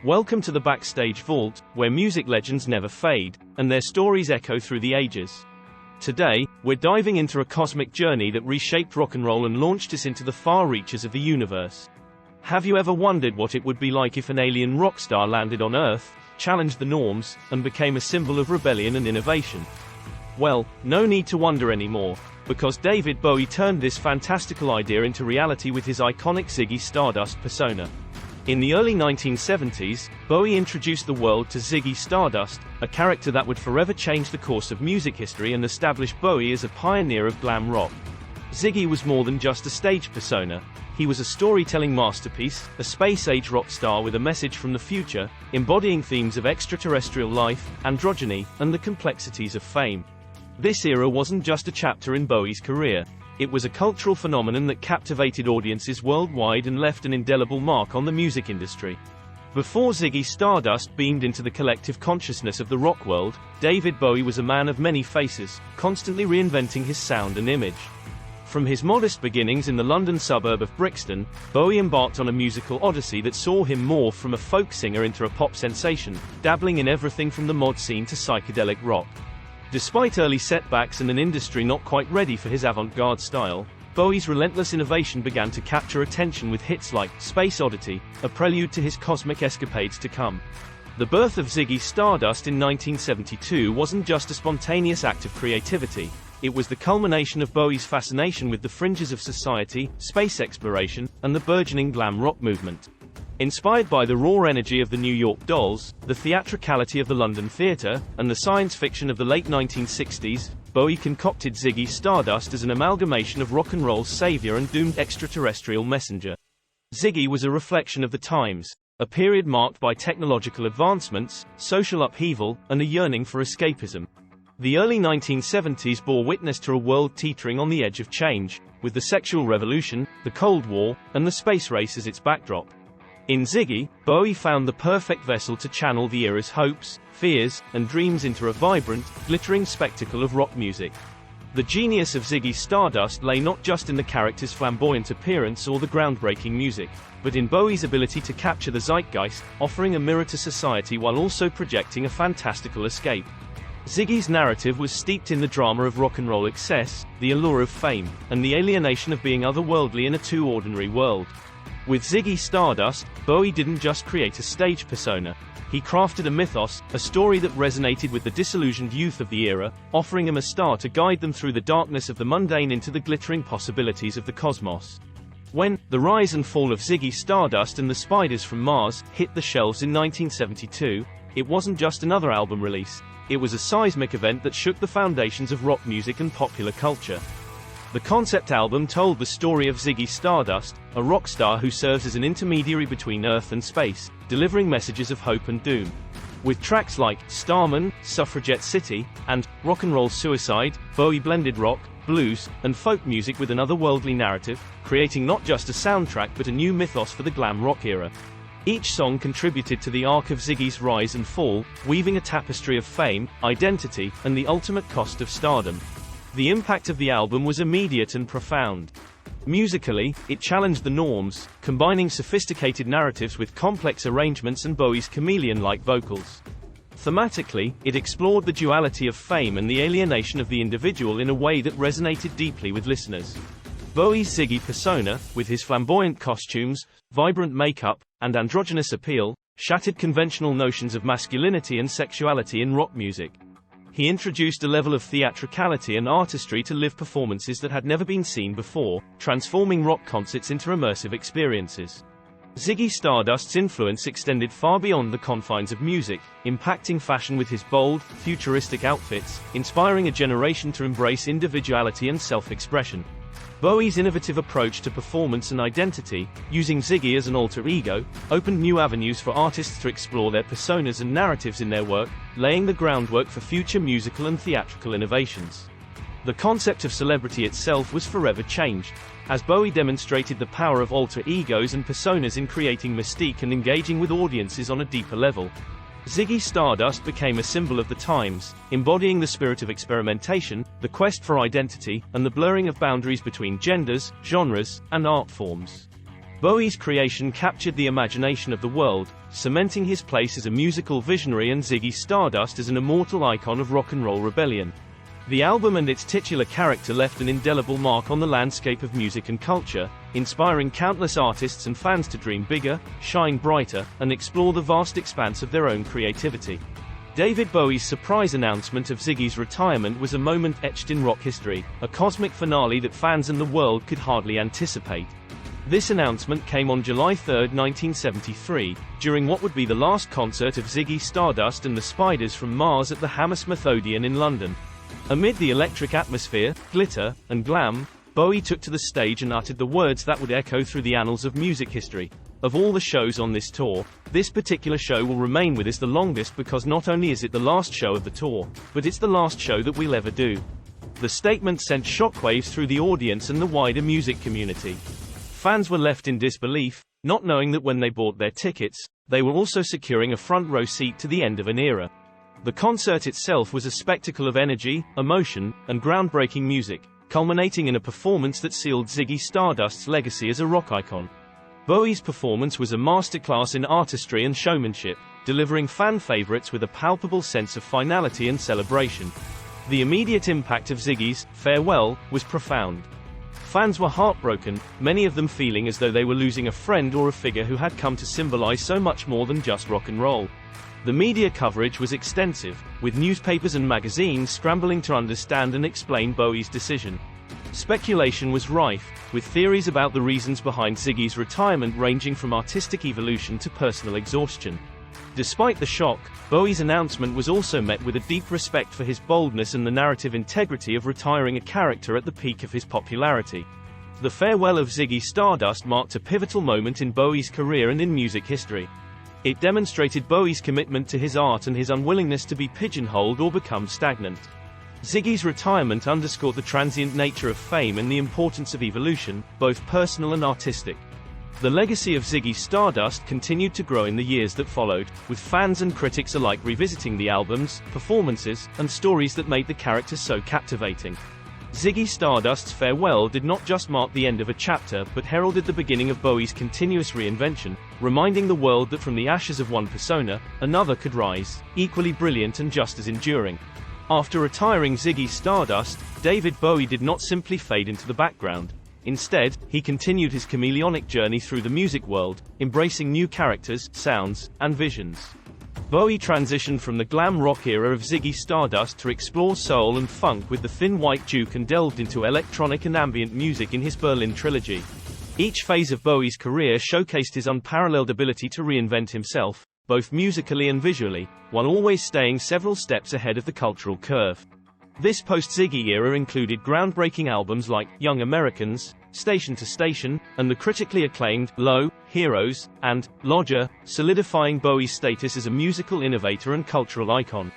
Welcome to the Backstage Vault, where music legends never fade, and their stories echo through the ages. Today, we're diving into a cosmic journey that reshaped rock and roll and launched us into the far reaches of the universe. Have you ever wondered what it would be like if an alien rock star landed on Earth, challenged the norms, and became a symbol of rebellion and innovation? Well, no need to wonder anymore, because David Bowie turned this fantastical idea into reality with his iconic Ziggy Stardust persona. In the early 1970s, Bowie introduced the world to Ziggy Stardust, a character that would forever change the course of music history and establish Bowie as a pioneer of glam rock. Ziggy was more than just a stage persona. He was a storytelling masterpiece, a space-age rock star with a message from the future, embodying themes of extraterrestrial life, androgyny, and the complexities of fame. This era wasn't just a chapter in Bowie's career. It was a cultural phenomenon that captivated audiences worldwide and left an indelible mark on the music industry. Before Ziggy Stardust beamed into the collective consciousness of the rock world, David Bowie was a man of many faces, constantly reinventing his sound and image. From his modest beginnings in the London suburb of Brixton, Bowie embarked on a musical odyssey that saw him morph from a folk singer into a pop sensation, dabbling in everything from the mod scene to psychedelic rock. Despite early setbacks and an industry not quite ready for his avant-garde style, Bowie's relentless innovation began to capture attention with hits like Space Oddity, a prelude to his cosmic escapades to come. The birth of Ziggy Stardust in 1972 wasn't just a spontaneous act of creativity. It was the culmination of Bowie's fascination with the fringes of society, space exploration, and the burgeoning glam rock movement. Inspired by the raw energy of the New York Dolls, the theatricality of the London theatre, and the science fiction of the late 1960s, Bowie concocted Ziggy Stardust as an amalgamation of rock and roll's savior and doomed extraterrestrial messenger. Ziggy was a reflection of the times, a period marked by technological advancements, social upheaval, and a yearning for escapism. The early 1970s bore witness to a world teetering on the edge of change, with the sexual revolution, the Cold War, and the space race as its backdrop. In Ziggy, Bowie found the perfect vessel to channel the era's hopes, fears, and dreams into a vibrant, glittering spectacle of rock music. The genius of Ziggy Stardust lay not just in the character's flamboyant appearance or the groundbreaking music, but in Bowie's ability to capture the zeitgeist, offering a mirror to society while also projecting a fantastical escape. Ziggy's narrative was steeped in the drama of rock and roll excess, the allure of fame, and the alienation of being otherworldly in a too ordinary world. With Ziggy Stardust, Bowie didn't just create a stage persona. He crafted a mythos, a story that resonated with the disillusioned youth of the era, offering them a star to guide them through the darkness of the mundane into the glittering possibilities of the cosmos. When The Rise and Fall of Ziggy Stardust and the Spiders from Mars hit the shelves in 1972, it wasn't just another album release. It was a seismic event that shook the foundations of rock music and popular culture. The concept album told the story of Ziggy Stardust, a rock star who serves as an intermediary between Earth and space, delivering messages of hope and doom. With tracks like Starman, Suffragette City, and Rock and Roll Suicide, Bowie blended rock, blues, and folk music with an otherworldly narrative, creating not just a soundtrack but a new mythos for the glam rock era. Each song contributed to the arc of Ziggy's rise and fall, weaving a tapestry of fame, identity, and the ultimate cost of stardom. The impact of the album was immediate and profound. Musically, it challenged the norms, combining sophisticated narratives with complex arrangements and Bowie's chameleon-like vocals. Thematically, it explored the duality of fame and the alienation of the individual in a way that resonated deeply with listeners. Bowie's Ziggy persona, with his flamboyant costumes, vibrant makeup, and androgynous appeal, shattered conventional notions of masculinity and sexuality in rock music. He introduced a level of theatricality and artistry to live performances that had never been seen before, transforming rock concerts into immersive experiences. Ziggy Stardust's influence extended far beyond the confines of music, impacting fashion with his bold, futuristic outfits, inspiring a generation to embrace individuality and self-expression. Bowie's innovative approach to performance and identity, using Ziggy as an alter ego, opened new avenues for artists to explore their personas and narratives in their work, laying the groundwork for future musical and theatrical innovations. The concept of celebrity itself was forever changed, as Bowie demonstrated the power of alter egos and personas in creating mystique and engaging with audiences on a deeper level. Ziggy Stardust became a symbol of the times, embodying the spirit of experimentation, the quest for identity, and the blurring of boundaries between genders, genres, and art forms. Bowie's creation captured the imagination of the world, cementing his place as a musical visionary and Ziggy Stardust as an immortal icon of rock and roll rebellion. The album and its titular character left an indelible mark on the landscape of music and culture, inspiring countless artists and fans to dream bigger, shine brighter, and explore the vast expanse of their own creativity. David Bowie's surprise announcement of Ziggy's retirement was a moment etched in rock history, a cosmic finale that fans and the world could hardly anticipate. This announcement came on July 3, 1973, during what would be the last concert of Ziggy Stardust and the Spiders from Mars at the Hammersmith Odeon in London. Amid the electric atmosphere, glitter, and glam, Bowie took to the stage and uttered the words that would echo through the annals of music history. Of all the shows on this tour, this particular show will remain with us the longest because not only is it the last show of the tour, but it's the last show that we'll ever do. The statement sent shockwaves through the audience and the wider music community. Fans were left in disbelief, not knowing that when they bought their tickets, they were also securing a front row seat to the end of an era. The concert itself was a spectacle of energy, emotion, and groundbreaking music, culminating in a performance that sealed Ziggy Stardust's legacy as a rock icon. Bowie's performance was a masterclass in artistry and showmanship, delivering fan favorites with a palpable sense of finality and celebration. The immediate impact of Ziggy's farewell was profound. Fans were heartbroken, many of them feeling as though they were losing a friend or a figure who had come to symbolize so much more than just rock and roll. The media coverage was extensive, with newspapers and magazines scrambling to understand and explain Bowie's decision. Speculation was rife, with theories about the reasons behind Ziggy's retirement ranging from artistic evolution to personal exhaustion. Despite the shock, Bowie's announcement was also met with a deep respect for his boldness and the narrative integrity of retiring a character at the peak of his popularity. The farewell of Ziggy Stardust marked a pivotal moment in Bowie's career and in music history. It demonstrated Bowie's commitment to his art and his unwillingness to be pigeonholed or become stagnant. Ziggy's retirement underscored the transient nature of fame and the importance of evolution, both personal and artistic. The legacy of Ziggy Stardust continued to grow in the years that followed, with fans and critics alike revisiting the albums, performances, and stories that made the character so captivating. Ziggy Stardust's farewell did not just mark the end of a chapter but heralded the beginning of Bowie's continuous reinvention, reminding the world that from the ashes of one persona, another could rise, equally brilliant and just as enduring. After retiring Ziggy Stardust, David Bowie did not simply fade into the background. Instead, he continued his chameleonic journey through the music world, embracing new characters, sounds, and visions. Bowie transitioned from the glam rock era of Ziggy Stardust to explore soul and funk with the Thin White Duke and delved into electronic and ambient music in his Berlin trilogy. Each phase of Bowie's career showcased his unparalleled ability to reinvent himself, both musically and visually, while always staying several steps ahead of the cultural curve. This post-Ziggy era included groundbreaking albums like Young Americans, Station to Station, and the critically acclaimed Low, Heroes, and Lodger, solidifying Bowie's status as a musical innovator and cultural icon.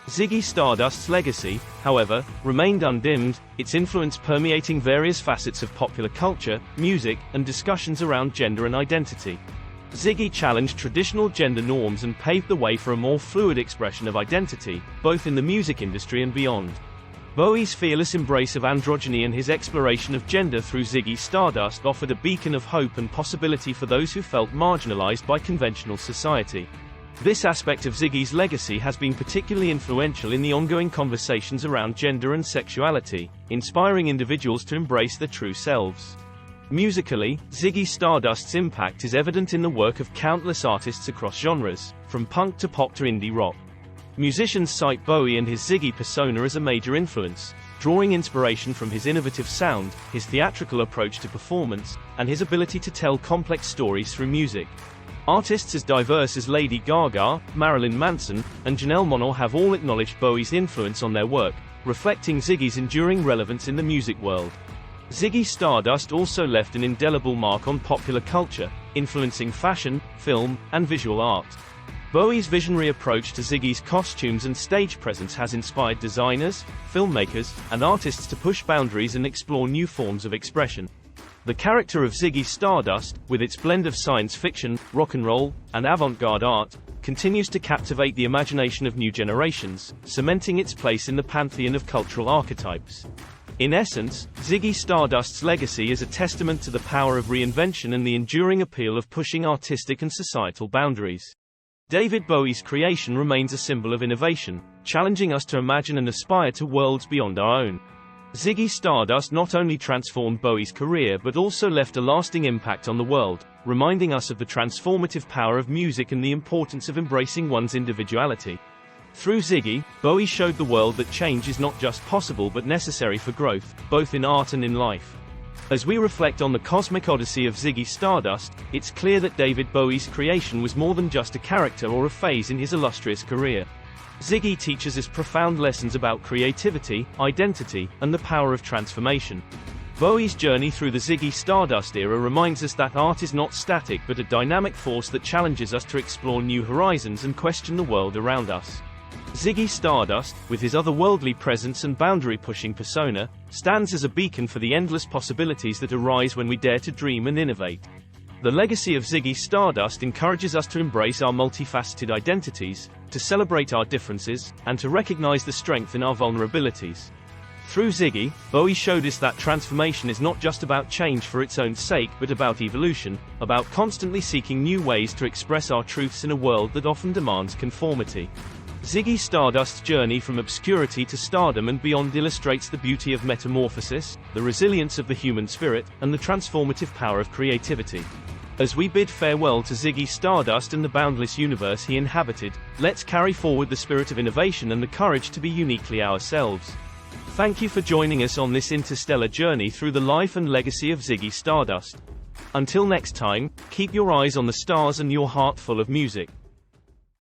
Ziggy Stardust's legacy, however, remained undimmed, its influence permeating various facets of popular culture, music, and discussions around gender and identity. Ziggy challenged traditional gender norms and paved the way for a more fluid expression of identity, both in the music industry and beyond. Bowie's fearless embrace of androgyny and his exploration of gender through Ziggy Stardust offered a beacon of hope and possibility for those who felt marginalized by conventional society. This aspect of Ziggy's legacy has been particularly influential in the ongoing conversations around gender and sexuality, inspiring individuals to embrace their true selves. Musically, Ziggy Stardust's impact is evident in the work of countless artists across genres, from punk to pop to indie rock. Musicians cite Bowie and his Ziggy persona as a major influence, drawing inspiration from his innovative sound, his theatrical approach to performance, and his ability to tell complex stories through music. Artists as diverse as Lady Gaga, Marilyn Manson, and Janelle Monáe have all acknowledged Bowie's influence on their work, reflecting Ziggy's enduring relevance in the music world. Ziggy Stardust also left an indelible mark on popular culture, influencing fashion, film, and visual art. Bowie's visionary approach to Ziggy's costumes and stage presence has inspired designers, filmmakers, and artists to push boundaries and explore new forms of expression. The character of Ziggy Stardust, with its blend of science fiction, rock and roll, and avant-garde art, continues to captivate the imagination of new generations, cementing its place in the pantheon of cultural archetypes. In essence, Ziggy Stardust's legacy is a testament to the power of reinvention and the enduring appeal of pushing artistic and societal boundaries. David Bowie's creation remains a symbol of innovation, challenging us to imagine and aspire to worlds beyond our own. Ziggy Stardust not only transformed Bowie's career but also left a lasting impact on the world, reminding us of the transformative power of music and the importance of embracing one's individuality. Through Ziggy, Bowie showed the world that change is not just possible but necessary for growth, both in art and in life. As we reflect on the cosmic odyssey of Ziggy Stardust, it's clear that David Bowie's creation was more than just a character or a phase in his illustrious career. Ziggy teaches us profound lessons about creativity, identity, and the power of transformation. Bowie's journey through the Ziggy Stardust era reminds us that art is not static but a dynamic force that challenges us to explore new horizons and question the world around us. Ziggy Stardust, with his otherworldly presence and boundary-pushing persona, stands as a beacon for the endless possibilities that arise when we dare to dream and innovate. The legacy of Ziggy Stardust encourages us to embrace our multifaceted identities, to celebrate our differences, and to recognize the strength in our vulnerabilities. Through Ziggy, Bowie showed us that transformation is not just about change for its own sake but about evolution, about constantly seeking new ways to express our truths in a world that often demands conformity. Ziggy Stardust's journey from obscurity to stardom and beyond illustrates the beauty of metamorphosis, the resilience of the human spirit, and the transformative power of creativity. As we bid farewell to Ziggy Stardust and the boundless universe he inhabited, let's carry forward the spirit of innovation and the courage to be uniquely ourselves. Thank you for joining us on this interstellar journey through the life and legacy of Ziggy Stardust. Until next time, keep your eyes on the stars and your heart full of music.